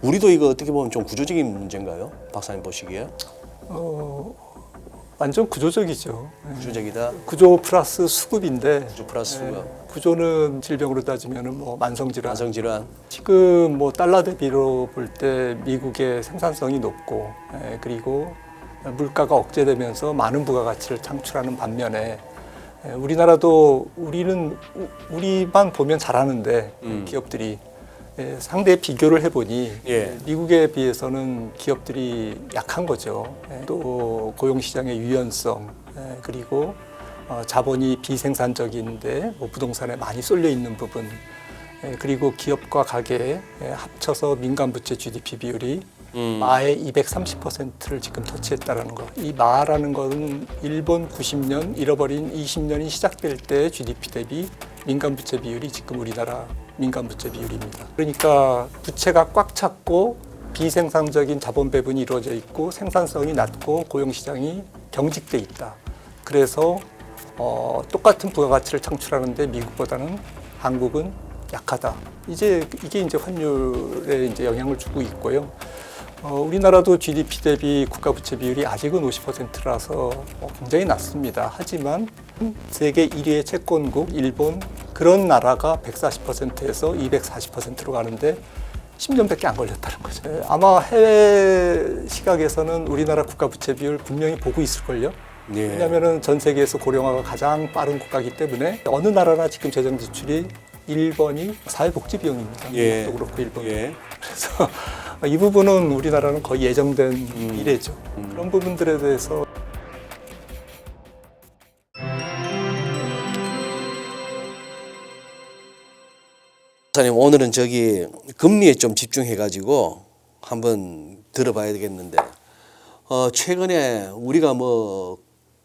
우리도 이거 어떻게 보면 좀 구조적인 문제인가요? 박사님 보시기에? 완전 구조적이죠. 구조적이다. 구조 플러스 수급인데 구조 플러스 수급. 구조는 질병으로 따지면은 뭐 만성질환. 만성질환. 지금 뭐 달러 대비로 볼 때 미국의 생산성이 높고 그리고 물가가 억제되면서 많은 부가가치를 창출하는 반면에 우리나라도 우리만 보면 잘하는데 기업들이 상대 비교를 해보니 미국에 비해서는 기업들이 약한 거죠. 또 고용시장의 유연성 그리고 자본이 비생산적인데 뭐 부동산에 많이 쏠려 있는 부분 그리고 기업과 가계 합쳐서 민간부채 GDP 비율이 마의 230%를 지금 터치했다라는 거. 이 마라는 것은 일본 90년 잃어버린 20년이 시작될 때 GDP 대비 민간부채 비율이 지금 우리나라 민간부채 비율입니다. 그러니까 부채가 꽉 찼고 비생산적인 자본 배분이 이루어져 있고 생산성이 낮고 고용시장이 경직돼 있다. 그래서 똑같은 부가가치를 창출하는데 미국보다는 한국은 약하다. 이게 이제 환율에 이제 영향을 주고 있고요. 우리나라도 GDP 대비 국가부채 비율이 아직은 50%라서 굉장히 낮습니다. 하지만 세계 1위의 채권국 일본 그런 나라가 140%에서 240%로 가는데 10년밖에 안 걸렸다는 거죠. 아마 해외 시각에서는 우리나라 국가부채 비율 분명히 보고 있을걸요. 왜냐하면 전 세계에서 고령화가 가장 빠른 국가이기 때문에 어느 나라나 지금 재정 지출이 1번이 사회복지 비용입니다. 미국도 그렇고 일본도. 그래서 이 부분은 우리나라는 거의 예정된 미래죠. 그런 부분들에 대해서 박사님 오늘은 금리에 좀 집중해가지고 한번 들어봐야 되겠는데 최근에 우리가 뭐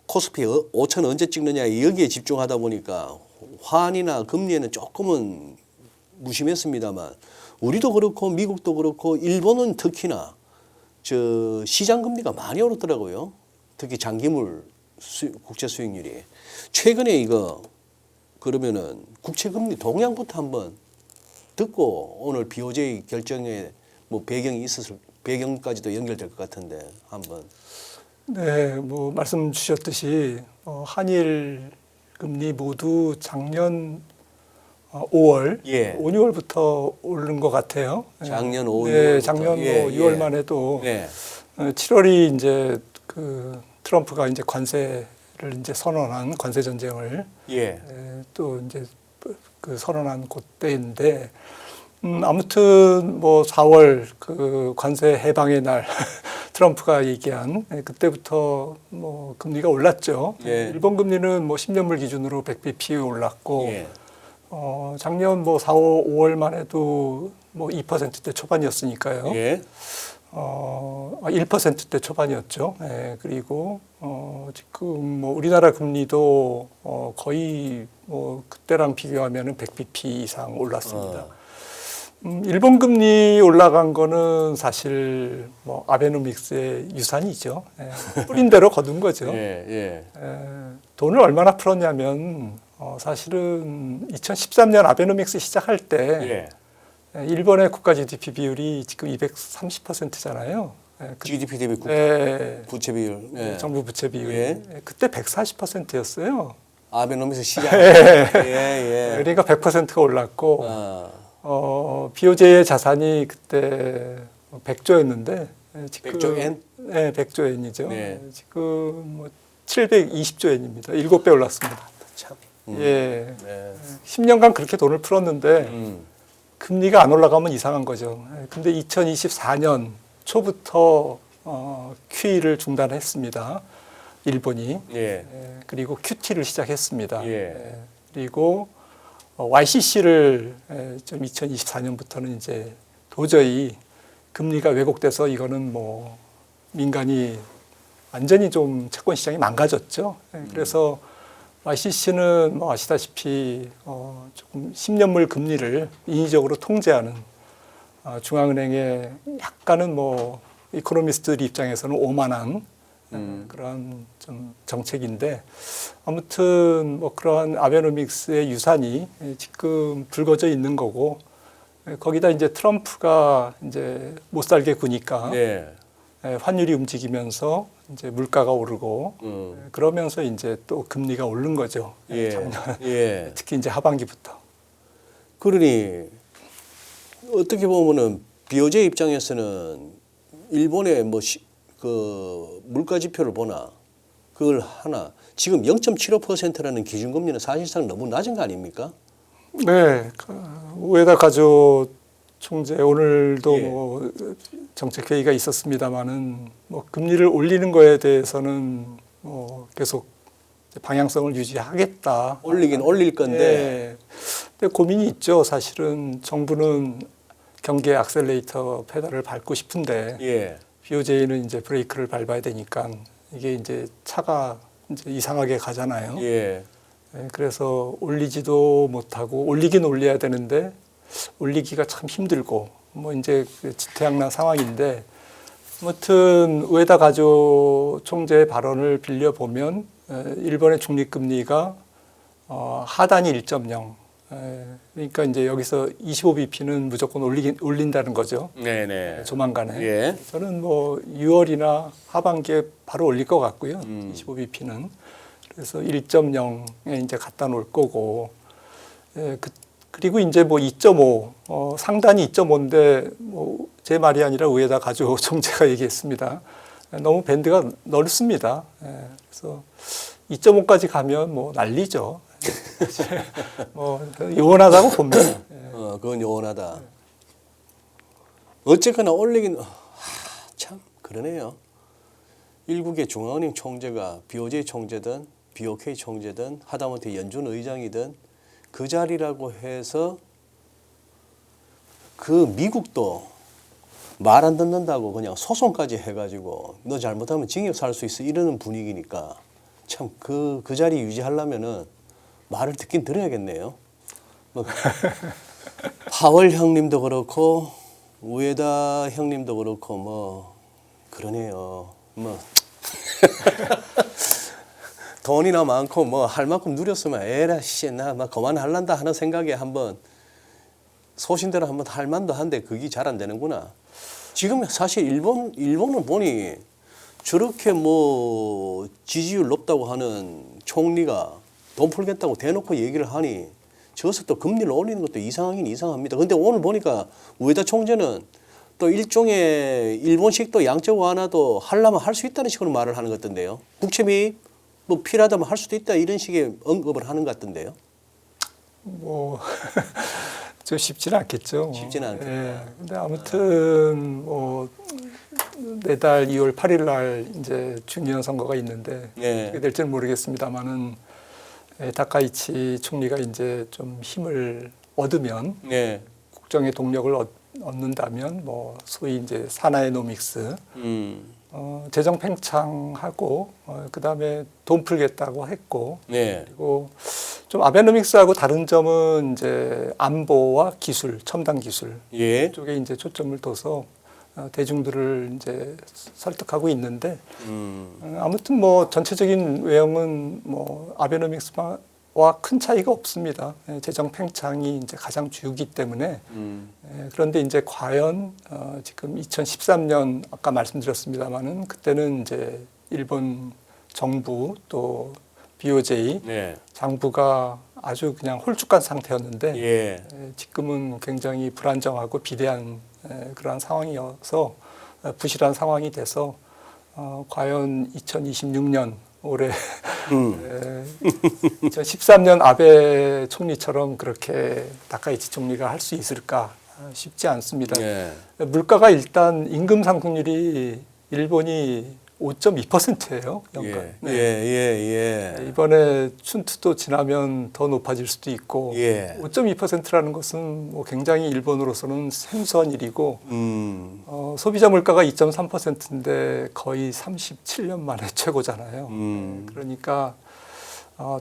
코스피 5천 언제 찍느냐 여기에 집중하다 보니까 환이나 금리에는 조금은 무심했습니다만 우리도 그렇고 미국도 그렇고 일본은 특히나 시장 금리가 많이 오르더라고요. 특히 장기물 국채 수익률이 최근에 이거 그러면은 국채 금리 동향부터 한번 듣고 오늘 BOJ 결정에 뭐 배경까지도 연결될 것 같은데 한번. 네, 뭐 말씀 주셨듯이 한일 금리 모두 작년 5월, 5, 6월부터 오른 것 같아요. 작년 5, 6월. 네, 작년 6월만 해도 7월이 이제 그 트럼프가 이제 관세를 이제 선언한 관세 전쟁을 또 이제 그 선언한 그때인데 아무튼 뭐 4월 그 관세 해방의 날 트럼프가 얘기한 그때부터 뭐 금리가 올랐죠. 일본 금리는 뭐 10년물 기준으로 100bp 올랐고 작년 뭐 4, 5월만 해도 뭐 2%대 초반이었으니까요. 1%대 초반이었죠. 그리고 지금 뭐 우리나라 금리도 거의 뭐 그때랑 비교하면은 100bp 이상 올랐습니다. 일본 금리 올라간 거는 사실 뭐 아베노믹스의 유산이죠. 뿌린 대로 거둔 거죠. 돈을 얼마나 풀었냐면 사실은 2013년 아베노믹스 시작할 때 일본의 국가 GDP 비율이 지금 230%잖아요. GDP 대비 부채 비율, 정부 부채 비율. 그때 140%였어요. 아베노믹스 시작. 그러니까 100%가 올랐고 BOJ의 자산이 그때 100조였는데 지금 100조 엔? 네, 100조 엔이죠. 지금 뭐 720조 엔입니다. 7배 올랐습니다. 참. 10년간 그렇게 돈을 풀었는데 금리가 안 올라가면 이상한 거죠. 근데 2024년 초부터 QE를 중단했습니다. 일본이. 그리고 QT를 시작했습니다. 그리고 YCC를 좀 2024년부터는 이제 도저히 금리가 왜곡돼서 이거는 뭐 민간이 완전히 좀 채권 시장이 망가졌죠. 그래서 YCC는 뭐 아시다시피 조금 10년물 금리를 인위적으로 통제하는 중앙은행의 약간은 뭐 이코노미스트들 입장에서는 오만한 그런 좀 정책인데 아무튼 뭐 그러한 아베노믹스의 유산이 지금 불거져 있는 거고 거기다 이제 트럼프가 이제 못 살게 구니까 예. 환율이 움직이면서 이제 물가가 오르고 그러면서 이제 또 금리가 오른 거죠. 예. 작년 예. 특히 이제 하반기부터. 그러니 어떻게 보면은 BOJ 입장에서는 일본의 그 물가 지표를 보나 그걸 하나 지금 0.75%라는 기준금리는 사실상 너무 낮은 거 아닙니까? 네, 우에다 가조 총재 오늘도 예. 뭐 정책 회의가 있었습니다만은 뭐 금리를 올리는 거에 대해서는 뭐 계속 방향성을 유지하겠다. 올리긴 올릴 건데 예. 근데 고민이 있죠. 사실은 정부는 경계 액셀레이터 페달을 밟고 싶은데 예. BOJ는 이제 브레이크를 밟아야 되니까 이게 이제 차가 이제 이상하게 가잖아요. 예. 예, 그래서 올리지도 못하고 올리긴 올려야 되는데 올리기가 참 힘들고 뭐 이제 그 지태양난 상황인데 아무튼 우에다 가조 총재의 발언을 빌려 보면 일본의 중립금리가 하단이 1.0 그러니까 이제 여기서 25bp는 무조건 올린다는 거죠. 네네. 조만간에. 예. 저는 뭐 6월이나 하반기에 바로 올릴 것 같고요. 25bp는. 그래서 1.0에 이제 갖다 놓을 거고. 그리고 이제 뭐 2.5, 상단이 2.5인데 뭐 제 말이 아니라 우에다 가조 총재가 얘기했습니다. 너무 밴드가 넓습니다. 그래서 2.5까지 가면 뭐 난리죠. 뭐 요원하다고 봅니다. 그건 요원하다. 어쨌거나 올리긴 참 그러네요. 일국의 중앙은행 총재가 BOJ 총재든 BOK 총재든 하다못해 연준 의장이든 그 자리라고 해서 그 미국도 말 안 듣는다고 그냥 소송까지 해가지고 너 잘못하면 징역 살 수 있어 이러는 분위기니까 참 그 자리 유지하려면은 말을 듣긴 들어야겠네요. 뭐 파월 형님도 그렇고 우에다 형님도 그렇고 뭐 그러네요. 뭐 돈이나 많고 뭐 할 만큼 누렸으면 에라 씨 나 막 그만할란다 하는 생각에 한번 소신대로 한번 할 만도 한데 그게 잘 안 되는구나. 지금 사실 일본을 보니 저렇게 뭐 지지율 높다고 하는 총리가 돈 풀겠다고 대놓고 얘기를 하니 저기서 또 금리를 올리는 것도 이상하긴 이상합니다. 근데 오늘 보니까 우에다 총재는 또 일종의 일본식도 양적 완화도 하려면 할 수 있다는 식으로 말을 하는 것 같던데요. 국채비 뭐 필요하다면 할 수도 있다 이런 식의 언급을 하는 것 같던데요. 뭐 저 쉽지는 않겠죠. 쉽지는 않겠다. 예. 근데 아무튼 뭐 내달 2월 8일 날 이제 중요한 선거가 있는데 예. 어떻게 될지는 모르겠습니다만은 다카이치 총리가 이제 좀 힘을 얻으면 예. 국정의 동력을 얻는다면 뭐 소위 이제 사나이노믹스 재정 팽창하고 그다음에 돈 풀겠다고 했고 네. 그리고 좀 아베노믹스하고 다른 점은 이제 안보와 기술, 첨단 기술 예. 쪽에 이제 초점을 둬서 대중들을 이제 설득하고 있는데 아무튼 뭐 전체적인 외형은 뭐 아베노믹스와 큰 차이가 없습니다. 재정 팽창이 이제 가장 주요기 때문에 그런데 이제 과연 지금 2013년 아까 말씀드렸습니다만은 그때는 이제 일본 정부 또 BOJ 네. 장부가 아주 그냥 홀쭉한 상태였는데 예. 지금은 굉장히 불안정하고 비대한 그러한 상황이어서 부실한 상황이 돼서 과연 2026년 올해 2013년 아베 총리처럼 그렇게 다카이치 총리가 할 수 있을까 쉽지 않습니다. 예. 물가가 일단 임금 상승률이 일본이 5.2%예요. 연간. 예. 예. 예. 이번에 춘투도 지나면 더 높아질 수도 있고 예. 5.2%라는 것은 뭐 굉장히 일본으로서는 생소한 일이고 소비자 물가가 2.3%인데 거의 37년 만에 최고잖아요. 그러니까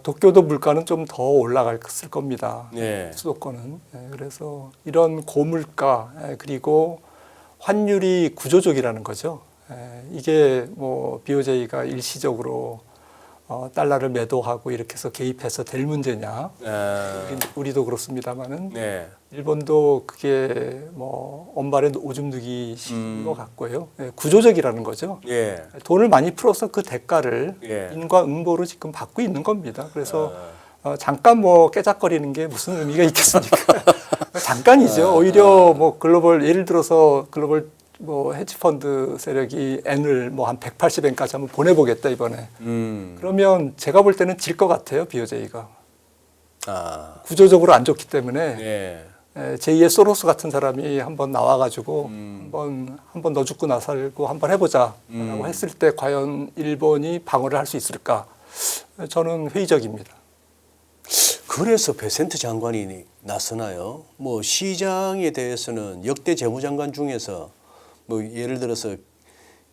도쿄도 물가는 좀 더 올라갔을 겁니다. 예. 수도권은. 그래서 이런 고물가 그리고 환율이 구조적이라는 거죠. 이게 뭐 BOJ가 일시적으로 달러를 매도하고 이렇게 해서 개입해서 될 문제냐? 우리도 그렇습니다만은 네. 일본도 그게 뭐 언발에 오줌 누기 식인 것 같고요. 예, 구조적이라는 거죠. 예. 돈을 많이 풀어서 그 대가를 예. 인과응보로 지금 받고 있는 겁니다. 그래서 잠깐 뭐 깨작거리는 게 무슨 의미가 있겠습니까? 잠깐이죠. 오히려 뭐 글로벌 예를 들어서 글로벌 뭐 헤지펀드 세력이 N을 뭐 한 180엔까지 한번 보내보겠다 이번에. 그러면 제가 볼 때는 질 것 같아요. BOJ가. 구조적으로 안 좋기 때문에 예. 제2의 소로스 같은 사람이 한번 나와가지고 한번 너 죽고 나 살고 한번 해보자라고 했을 때 과연 일본이 방어를 할 수 있을까? 저는 회의적입니다. 그래서 베센트 장관이 나서나요? 뭐 시장에 대해서는 역대 재무장관 중에서 뭐 예를 들어서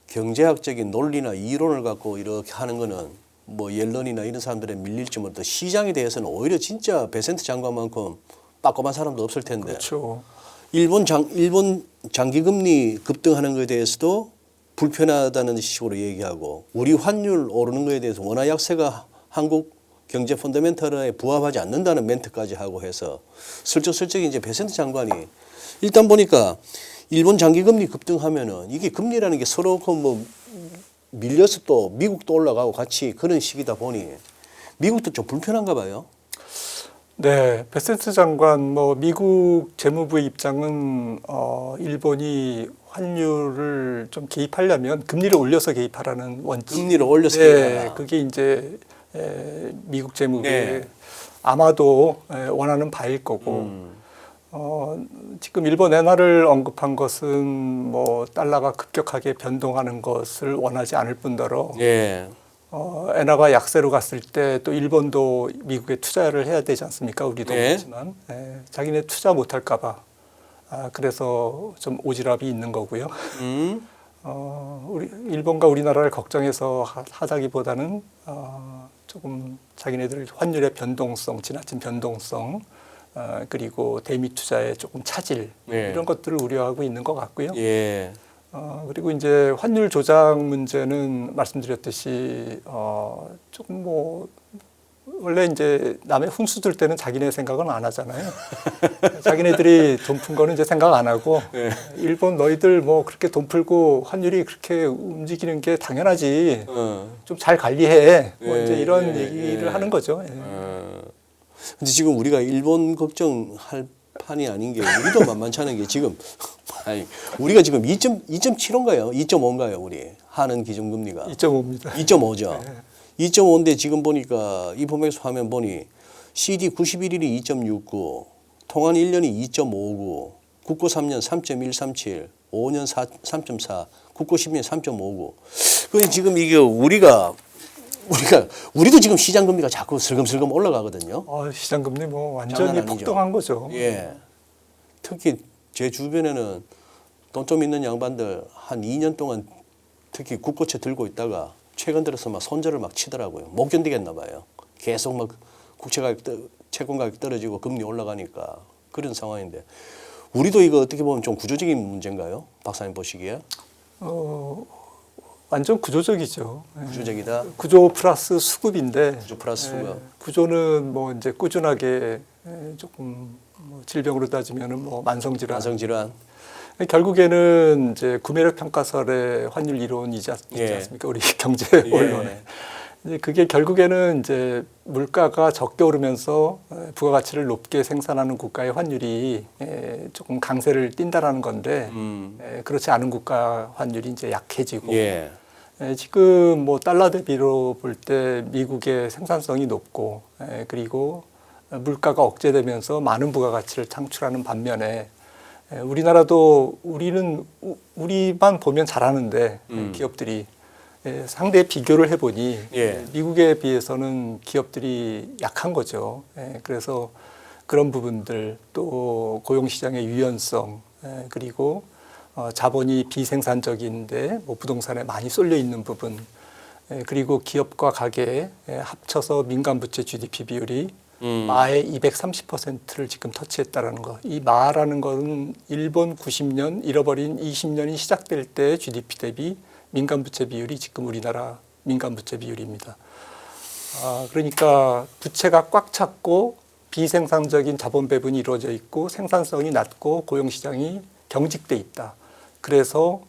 경제학적인 논리나 이론을 갖고 이렇게 하는 거는 뭐 옐런이나 이런 사람들에 밀릴지 모르도 시장에 대해서는 오히려 진짜 베센트 장관만큼 빠꼼한 사람도 없을 텐데. 그렇죠. 일본 장기금리 급등하는 것에 대해서도 불편하다는 식으로 얘기하고 우리 환율 오르는 것에 대해서 원화 약세가 한국 경제 펀더멘털에 부합하지 않는다는 멘트까지 하고 해서 슬쩍슬쩍 이제 베센트 장관이 일단 보니까 일본 장기금리 급등하면은 이게 금리라는 게 서로 그 뭐 밀려서 또 미국도 올라가고 같이 그런 시기다 보니 미국도 좀 불편한가 봐요. 네, 베센트 장관 뭐 미국 재무부의 입장은 일본이 환율을 좀 개입하려면 금리를 올려서 개입하라는 원칙. 금리를 올려서 네, 개입하라. 그게 이제 미국 재무부의 네. 아마도 원하는 바일 거고. 지금 일본 엔화를 언급한 것은 뭐 달러가 급격하게 변동하는 것을 원하지 않을 뿐더러 예. 엔화가 약세로 갔을 때 또 일본도 미국에 투자를 해야 되지 않습니까? 우리도 네. 그렇지만 자기네 투자 못할까 봐 그래서 좀 오지랖이 있는 거고요. 우리 일본과 우리나라를 걱정해서 하다기보다는 조금 자기네들 환율의 변동성, 지나친 변동성 그리고 대미 투자의 조금 차질 네. 이런 것들을 우려하고 있는 것 같고요. 예. 그리고 이제 환율 조작 문제는 말씀드렸듯이 조금 뭐 원래 이제 남의 훈수 들 때는 자기네 생각은 안 하잖아요. 자기네들이 돈 푼 거는 이제 생각 안 하고 네. 일본 너희들 뭐 그렇게 돈 풀고 환율이 그렇게 움직이는 게 당연하지. 좀 잘 관리해. 뭐 이제 이런 얘기를 하는 거죠. 근데 지금 우리가 일본 걱정할 판이 아닌 게 우리도 만만치 않은 게 지금 아니 우리가 지금 2.75인가요? 2.5인가요? 우리 하는 기준금리가 2.5입니다. 2.5죠. 2.5인데 지금 보니까 이포맥스 화면 보니 CD 91일이 2.69, 통한 1년이 2.59, 국고 3년 3.137, 5년 3.4, 국고 10년 3.59. 그 지금 이게 우리도 지금 시장 금리가 자꾸 슬금슬금 올라가거든요. 시장 금리 뭐 장난 완전히 아니죠. 폭등한 거죠. 예. 특히 제 주변에는 돈 좀 있는 양반들 한 2년 동안 특히 국고채 들고 있다가 최근 들어서 막 손절을 막 치더라고요. 못 견디겠나 봐요. 계속 막 국채 가격, 채권 가격 떨어지고 금리 올라가니까 그런 상황인데 우리도 이거 어떻게 보면 좀 구조적인 문제인가요? 박사님 보시기에? 완전 구조적이죠. 구조적이다. 구조 플러스 수급인데 구조 플러스 수급. 구조는 뭐 이제 꾸준하게 조금 뭐 질병으로 따지면은 뭐 만성질환. 만성질환. 결국에는 이제 구매력 평가설의 환율 이론이지 않습니까? 우리 경제 언론에. 이제 그게 결국에는 이제 물가가 적게 오르면서 부가가치를 높게 생산하는 국가의 환율이 조금 강세를 띈다라는 건데 그렇지 않은 국가 환율이 이제 약해지고 지금 뭐 달러 대비로 볼 때 미국의 생산성이 높고 그리고 물가가 억제되면서 많은 부가가치를 창출하는 반면에 우리나라도 우리만 보면 잘하는데 기업들이 상대 비교를 해보니 미국에 비해서는 기업들이 약한 거죠. 그래서 그런 부분들 또 고용시장의 유연성 그리고 자본이 비생산적인데 뭐 부동산에 많이 쏠려 있는 부분 그리고 기업과 가계 합쳐서 민간부채 GDP 비율이 마의 230%를 지금 터치했다라는 거. 이 마라는 것은 일본 90년 잃어버린 20년이 시작될 때 GDP 대비 민간 부채 비율이 지금 우리나라 민간 부채 비율입니다. 그러니까 부채가 꽉 찼고 비생산적인 자본 배분이 이루어져 있고 생산성이 낮고 고용 시장이 경직돼 있다. 그래서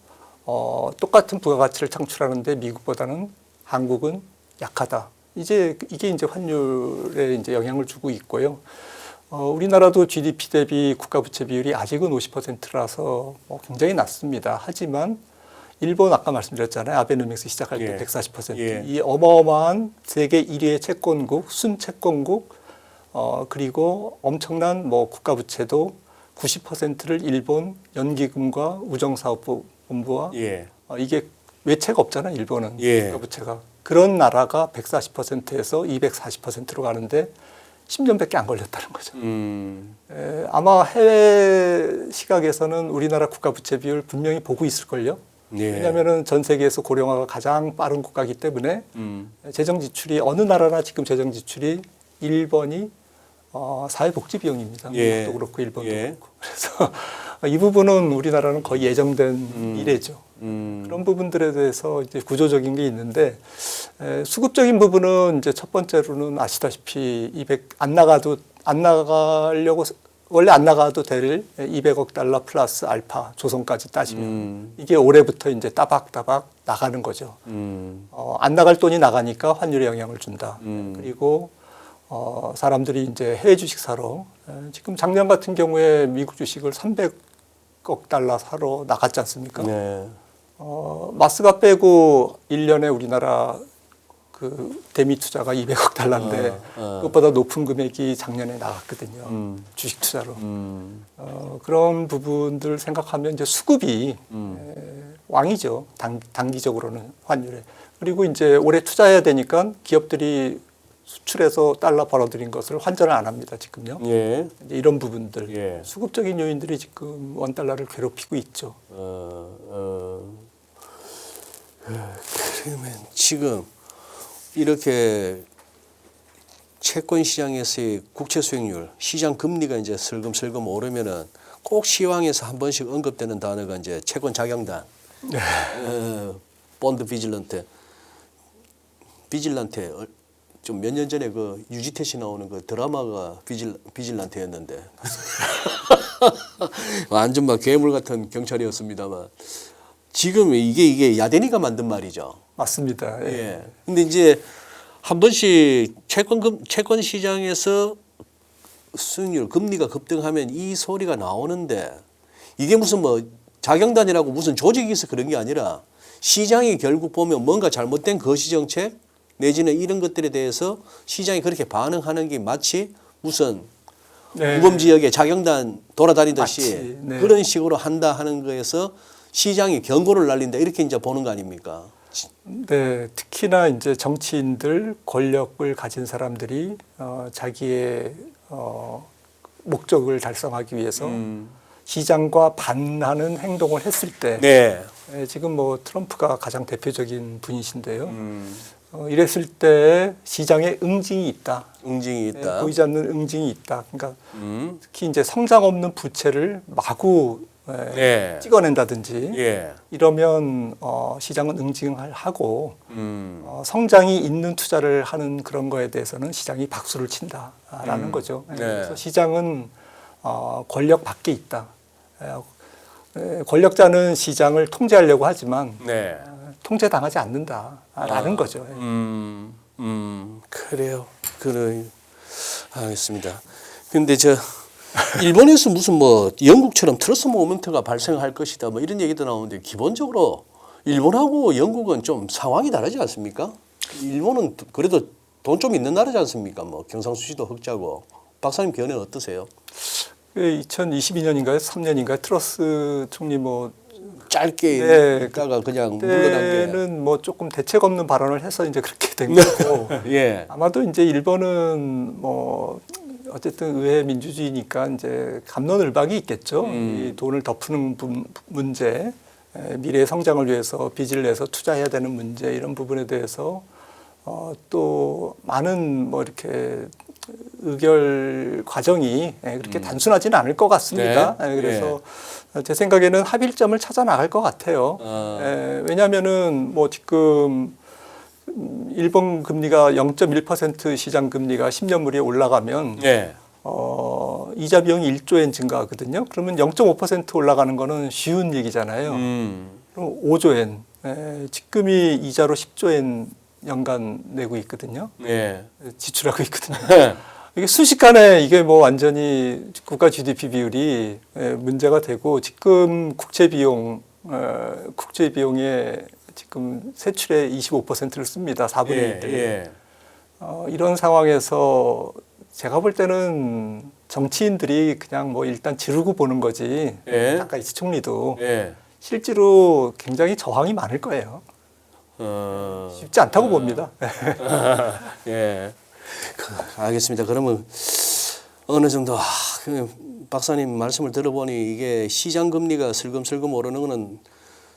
똑같은 부가가치를 창출하는데 미국보다는 한국은 약하다. 이게 이제 환율에 이제 영향을 주고 있고요. 우리나라도 GDP 대비 국가 부채 비율이 아직은 50%라서 굉장히 낮습니다. 하지만 일본 아까 말씀드렸잖아요. 아베노믹스 시작할 때 140%. 예. 이 어마어마한 세계 1위의 채권국, 순채권국, 그리고 엄청난 국가 부채도 90%를 일본 연기금과 우정사업본부와 이게 외채가 없잖아요. 일본은 국가 부채가. 그런 나라가 140%에서 240%로 가는데 10년밖에 안 걸렸다는 거죠. 아마 해외 시각에서는 우리나라 국가 부채 비율 분명히 보고 있을걸요. 왜냐하면 전 세계에서 고령화가 가장 빠른 국가이기 때문에 재정 지출이 어느 나라나 지금 재정 지출이 1번이 사회복지 비용입니다. 미국도 그렇고 일본도 그렇고. 그래서 이 부분은 우리나라는 거의 예정된 미래죠. 그런 부분들에 대해서 이제 구조적인 게 있는데 수급적인 부분은 이제 첫 번째로는 아시다시피 안 나가려고 원래 안 나가도 될 200억 달러 플러스 알파 조선까지 따지면 이게 올해부터 이제 따박따박 나가는 거죠. 안 나갈 돈이 나가니까 환율에 영향을 준다. 그리고 사람들이 이제 해외 주식 사러 지금 작년 같은 경우에 미국 주식을 300억 달러 사러 나갔지 않습니까? 마스가 빼고 1년에 우리나라 그 대미 투자가 200억 달러인데 그것보다 높은 금액이 작년에 나갔거든요. 주식 투자로. 그런 부분들 생각하면 이제 수급이 왕이죠. 단기적으로는 환율에. 그리고 이제 올해 투자해야 되니까 기업들이 수출해서 달러 벌어들인 것을 환전을 안 합니다. 지금요. 이제 이런 부분들. 수급적인 요인들이 지금 원달러를 괴롭히고 있죠. 그러면 지금 이렇게 채권 시장에서의 국채 수익률, 시장 금리가 이제 슬금슬금 오르면은 꼭 시황에서 한 번씩 언급되는 단어가 이제 채권 자경단, 본드 비질런테 좀 몇 년 전에 그 유지태 씨 나오는 그 드라마가 비질란테였는데 완전 막 괴물 같은 경찰이었습니다만 지금 이게 야대니가 만든 말이죠. 맞습니다. 근데 이제 한 번씩 채권 시장에서 수익률 금리가 급등하면 이 소리가 나오는데 이게 무슨 자경단이라고 무슨 조직이 있어 그런 게 아니라 시장이 결국 보면 뭔가 잘못된 거시 정책 내지는 이런 것들에 대해서 시장이 그렇게 반응하는 게 마치 무슨 우범 지역에 자경단 돌아다니듯이 그런 식으로 한다 하는 거에서 시장이 경고를 날린다 이렇게 이제 보는 거 아닙니까? 네, 특히나 이제 정치인들 권력을 가진 사람들이 자기의 목적을 달성하기 위해서 시장과 반하는 행동을 했을 때 지금 트럼프가 가장 대표적인 분이신데요. 이랬을 때 시장에 응징이 있다. 보이지 않는 응징이 있다. 그러니까 특히 이제 성장 없는 부채를 마구 찍어낸다든지 이러면 시장은 응징을 하고 성장이 있는 투자를 하는 그런 거에 대해서는 시장이 박수를 친다라는 거죠. 그래서 시장은 권력 밖에 있다. 권력자는 시장을 통제하려고 하지만 통제당하지 않는다라는 거죠. 그래요. 알겠습니다. 근데 일본에서 무슨 영국처럼 트러스 모멘트가 발생할 것이다 이런 얘기도 나오는데 기본적으로 일본하고 영국은 좀 상황이 다르지 않습니까? 일본은 그래도 돈 좀 있는 나라지 않습니까? 경상수지도 흑자고. 박사님 견해 어떠세요? 2022년인가요? 3년인가요? 트러스 총리 짧게 있다가 그냥 물러난 게. 그때는 조금 대책 없는 발언을 해서 이제 그렇게 된 거고. 아마도 이제 일본은 어쨌든 의회 민주주의니까 이제 갑론을박이 있겠죠. 이 돈을 덮는 문제, 미래의 성장을 위해서 빚을 내서 투자해야 되는 문제 이런 부분에 대해서 또 많은 이렇게 의결 과정이 그렇게 단순하지는 않을 것 같습니다. 그래서 제 생각에는 합일점을 찾아 나갈 것 같아요. 왜냐하면은 지금 일본 금리가 0.1% 시장 금리가 10년물이 올라가면 예. 이자 비용이 1조엔 증가하거든요. 그러면 0.5% 올라가는 거는 쉬운 얘기잖아요. 그럼 5조엔. 지금이 이자로 10조엔 연간 내고 있거든요. 예. 지출하고 있거든요. 이게 순식간에 이게 뭐 완전히 국가 GDP 비율이 문제가 되고 지금 국채 비용에 지금 세출의 25%를 씁니다. 4분의 1을. 예. 이런 상황에서 제가 볼 때는 정치인들이 그냥 뭐 일단 지르고 보는 거지. 예. 나카이치 총리도 예. 실제로 굉장히 저항이 많을 거예요. 쉽지 않다고 봅니다. 예. 알겠습니다. 그러면 어느 정도 박사님 말씀을 들어보니 이게 시장 금리가 슬금슬금 오르는 거는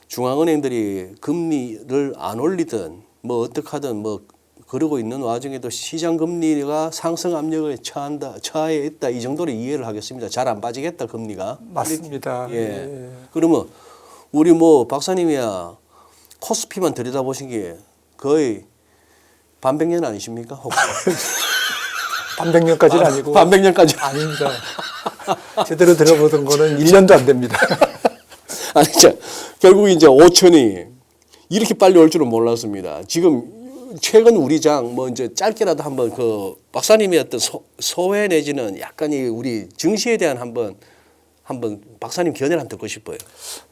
중앙은행들이 금리를 안 올리든 뭐 어떻게 하든 뭐 그러고 있는 와중에도 시장 금리가 상승 압력에 처해 있다 이 정도로 이해를 하겠습니다. 잘 안 빠지겠다 금리가. 맞습니다. 예. 그러면 우리 뭐 박사님이야 코스피만 들여다보시기에 거의 반백년 아니십니까? 혹시? 반백년까지는 아니고. 반백년까지 아닙니다. 제대로 들어보던 거는 1년도 안 됩니다. 아니, 자, 결국 이제 5천이 이렇게 빨리 올 줄은 몰랐습니다. 지금 최근 우리 장 뭐 이제 짧게라도 한번 그 박사님의 어떤 소회 내지는 약간 이 우리 증시에 대한 한번 박사님 견해를 한번 듣고 싶어요.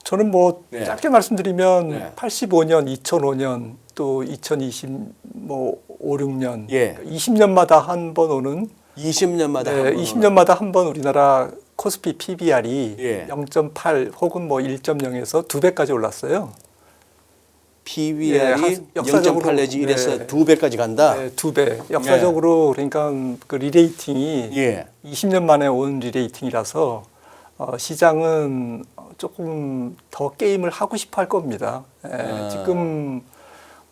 저는 뭐 네. 짧게 말씀드리면 네. 85년, 2005년 또 2020, 뭐 5, 6년, 예. 20년마다 한 번 오는 20년마다 네, 20년마다 한 번 우리나라 코스피 PBR이 예. 0.8 혹은 뭐 1.0에서 2배까지 올랐어요. PBR이 예, 역사적으로 0.8 내지 1에서 네. 2배까지 간다. 네, 2배. 역사적으로 그러니까 그 리레이팅이 예. 20년 만에 온 리레이팅이라서 시장은 조금 더 게임을 하고 싶어 할 겁니다. 지금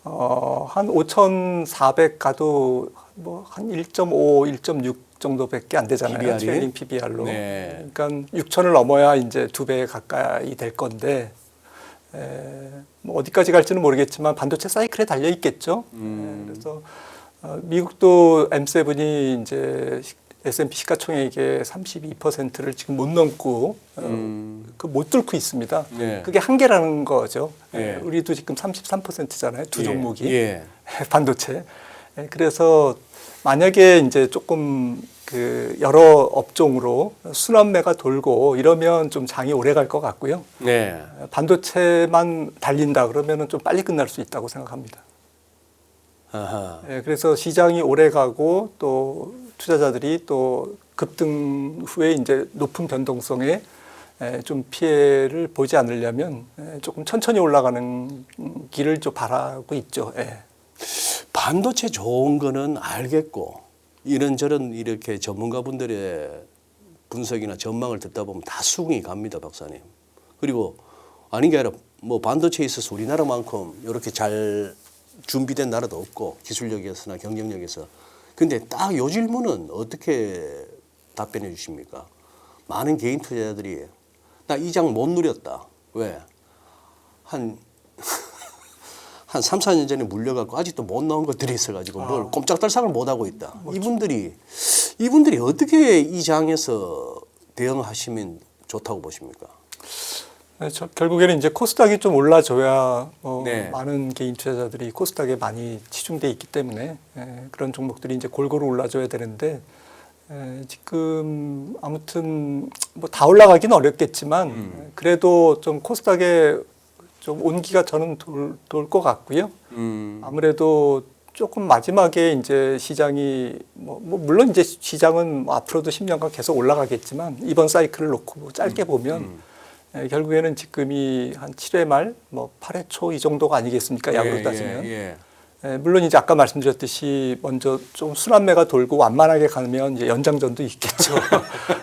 한 5,400 가도 뭐 한 1.5, 1.6 정도밖에 안 되잖아요. PBR 이? 트레이딩 PBR로. 네. 그러니까 6,000을 넘어야 이제 2배 가까이 될 건데 뭐 어디까지 갈지는 모르겠지만 반도체 사이클에 달려 있겠죠. 그래서 미국도 M7이 이제 S&P 시가총액의 32%를 지금 못 넘고 못 뚫고 있습니다. 네. 그게 한계라는 거죠. 네. 우리도 지금 33%잖아요. 두 예. 종목이 예. 반도체. 그래서 만약에 이제 조금 그 여러 업종으로 순환매가 돌고 이러면 좀 장이 오래 갈 것 같고요. 네. 반도체만 달린다 그러면은 좀 빨리 끝날 수 있다고 생각합니다. 아하. 그래서 시장이 오래 가고 또 투자자들이 또 급등 후에 이제 높은 변동성에 좀 피해를 보지 않으려면 조금 천천히 올라가는 길을 좀 바라고 있죠. 반도체 좋은 거는 알겠고 이런저런 이렇게 전문가분들의 분석이나 전망을 듣다 보면 다 수긍이 갑니다, 박사님. 그리고 아닌 게 아니라 뭐 반도체에 있어서 우리나라만큼 이렇게 잘 준비된 나라도 없고 기술력에서나 경쟁력에서. 근데 딱 요 질문은 어떻게 답변해 주십니까? 많은 개인 투자자들이 나 이 장 못 누렸다. 왜? 한 3, 4년 전에 물려갖고 아직도 못 나온 것들이 있어가지고 뭘 꼼짝달싹을 못 하고 있다. 이분들이 어떻게 이 장에서 대응하시면 좋다고 보십니까? 결국에는 이제 코스닥이 좀 올라줘야 네. 많은 개인 투자자들이 코스닥에 많이 치중돼 있기 때문에 그런 종목들이 이제 골고루 올라줘야 되는데 지금 아무튼 뭐 다 올라가기는 어렵겠지만 그래도 좀 코스닥에 좀 온기가 저는 돌 것 같고요. 아무래도 조금 마지막에 이제 시장이 뭐 물론 이제 시장은 뭐 앞으로도 10년간 계속 올라가겠지만 이번 사이클을 놓고 짧게 보면 결국에는 지금이 한 7회 말, 뭐 8회 초 이 정도가 아니겠습니까? 야구로 따지면. 물론 이제 아까 말씀드렸듯이 먼저 좀 순환매가 돌고 완만하게 가면 이제 연장전도 있겠죠.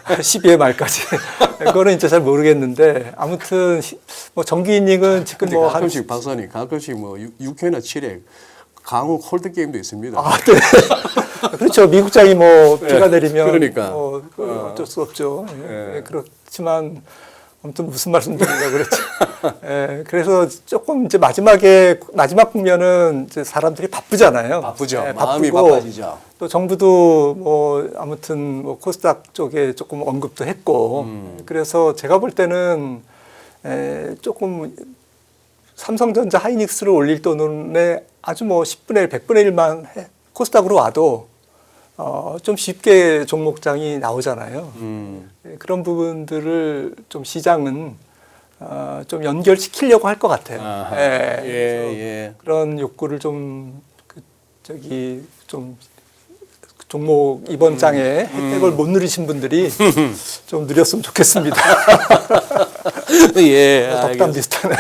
12회 말까지. 그거는 이제 잘 모르겠는데 아무튼 뭐 정기 이닝은 지금 뭐 가끔씩 박사님 가끔씩 뭐 6회나 7회 강호 콜드 게임도 있습니다. 네. 그렇죠. 미국장이 뭐 비가 내리면 그러니까 어쩔 수 없죠. 그렇지만 아무튼 무슨 말씀 드리려고 그랬죠. 예, 그래서 조금 이제 마지막 국면은 이제 사람들이 바쁘잖아요. 바쁘죠. 예, 마음이 바쁘고 바빠지죠. 또 정부도 뭐 아무튼 뭐 코스닥 쪽에 조금 언급도 했고 그래서 제가 볼 때는 조금 삼성전자 하이닉스를 올릴 돈에 아주 뭐 10분의 1, 100분의 1만 코스닥으로 와도 좀 쉽게 종목장이 나오잖아요. 그런 부분들을 좀 시장은 좀 연결시키려고 할 것 같아요. 아하. 예, 예. 그런 욕구를 좀 좀 종목 이번 장에 혜택을 못 누리신 분들이 좀 누렸으면 좋겠습니다. 예. 덕담 비슷하네.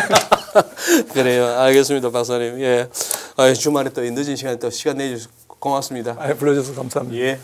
그래요. 알겠습니다, 박사님. 예. 주말에 또 늦은 시간에 또 시간 내주셔서 고맙습니다. 불러주셔서 감사합니다. 예.